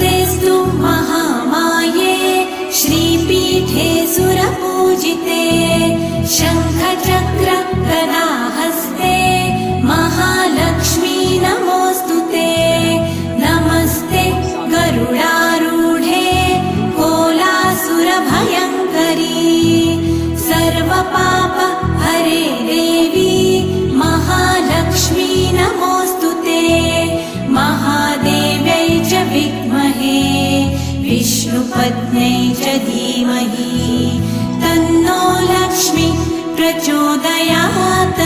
नमस्तेऽस्तु महामाये श्रीपीठे सुरपूजिते शङ्खचक्र गदाहस्ते महालक्ष्मी नमोऽस्तुते नमस्ते गरुडारूढे कोलासुरभयङ्करी सर्वपाप हरे देवी महालक्ष्मी नमोऽस्तुते महादेव्यै च विद्महे विष्णुपत्न्यै च धीमहि तन्नो लक्ष्मी प्रचोदयात्।